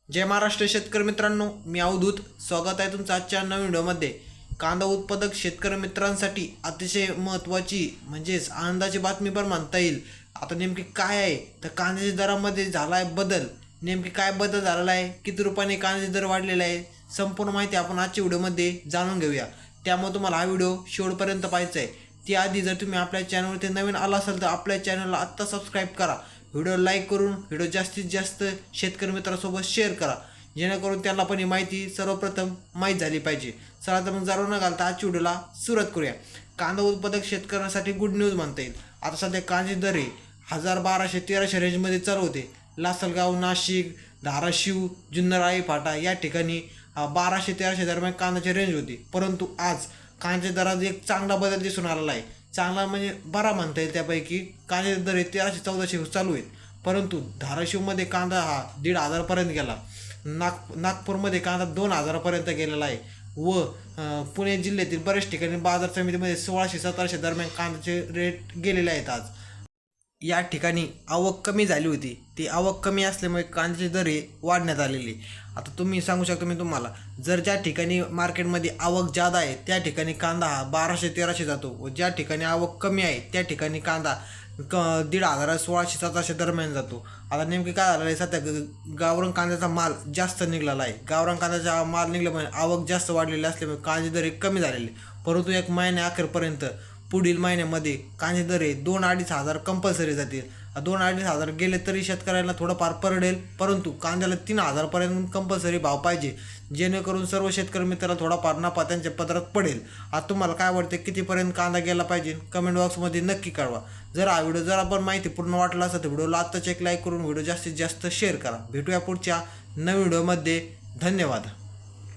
जय महाराष्ट्र शेतकरी मित्रांनो, मी अवधूत. स्वागत आहे तुमचं आजच्या नवीन व्हिडिओमध्ये. कांदा उत्पादक शेतकरी मित्रांसाठी अतिशय महत्त्वाची म्हणजेच आनंदाची बातमी पण म्हणता येईल. आता नेमकी काय आहे तर कांद्याच्या दरामध्ये झाला आहे बदल. नेमकी काय बदल झालेला आहे, किती रुपयाने कांद्याचे दर वाढलेला आहे, संपूर्ण माहिती आपण आजच्या व्हिडिओमध्ये जाणून घेऊया. त्यामुळे तुम्हाला हा व्हिडिओ शेवटपर्यंत पाहायचा आहे. त्याआधी जर तुम्ही आपल्या चॅनलवरती नवीन आला असाल तर आपल्या चॅनलला आत्ता सबस्क्राईब करा. व्हिडिओ लाईक करून व्हिडिओ जास्तीत जास्त शेतकरी मित्रांसोबत शेअर करा, जेणेकरून त्यांना पण ही माहिती सर्वप्रथम माहीत झाली पाहिजे. चला तर मग जाणून न घालता आजच्या व्हिडिओला सुरुवात करूया. कांदा उत्पादक शेतकऱ्यांसाठी गुड न्यूज म्हणता येईल. आता सध्या कांद्याचे दर हे 1200-1300 रेंजमध्ये चालू होते. लासलगाव, नाशिक, धाराशिव, जुन्नर, फाटा या ठिकाणी 1200-1300 दरम्यान कांद्याची रेंज होती. परंतु आज कांद्याच्या दरात एक चांगला बदल दिसून आलेला आहे. चांगला म्हणजे बरा म्हणता येईल. त्यापैकी कांद्याचे दर 1300-1400 चालू आहेत. परंतु धाराशिवमध्ये कांदा हा 1500पर्यंत गेला. नागपूरमध्ये कांदा 2000पर्यंत गेलेला आहे व पुणे जिल्ह्यातील बऱ्याच ठिकाणी बाजार समितीमध्ये 1600-1700 दरम्यान कांद्याचे रेट गेलेले आहेत. आज या ठिकाणी आवक कमी झाली होती. ती आवक कमी असल्यामुळे कांद्याचे दर हे वाढण्यात आलेले. आता तुम्ही सांगू शकता मी तुम्हाला, जर ज्या ठिकाणी मार्केटमध्ये आवक जादा आहे त्या ठिकाणी कांदा हा 1200-1300 जातो व ज्या ठिकाणी आवक कमी आहे त्या ठिकाणी कांदा 1500, 1600-1700 दरम्यान जातो. आता नेमके काय झालेलं आहे, सध्या गावरान कांद्याचा माल जास्त निघालेला आहे. गावरान कांद्याचा माल निघल्यामुळे आवक जास्त वाढलेली असल्यामुळे कांद्याचे दर हे कमी झालेले. परंतु एक महिन्या अखेरपर्यंत पुढील महिन्यामध्ये कांदे दर हे 2-2.5 हजार कंपल्सरी जातील. 2-2.5 हजार गेले तरी शेतकऱ्याला थोडंफार परवडेल, परंतु कांद्याला 3000पर्यंत कंपल्सरी भाव पाहिजे, जेणेकरून सर्व शेतकरी मित्राला थोडाफार नफा त्यांच्या पदरात पडेल. आता तुम्हाला काय वाटते, कितीपर्यंत कांदा गेला पाहिजे कमेंट बॉक्समध्ये नक्की कळवा. जर हा व्हिडिओ जर आपण माहिती पूर्ण वाटला असेल तर व्हिडिओला आत्ताच एक लाईक करून व्हिडिओ जास्तीत जास्त शेअर करा. भेटूया पुढच्या नवीन व्हिडिओमध्ये. धन्यवाद.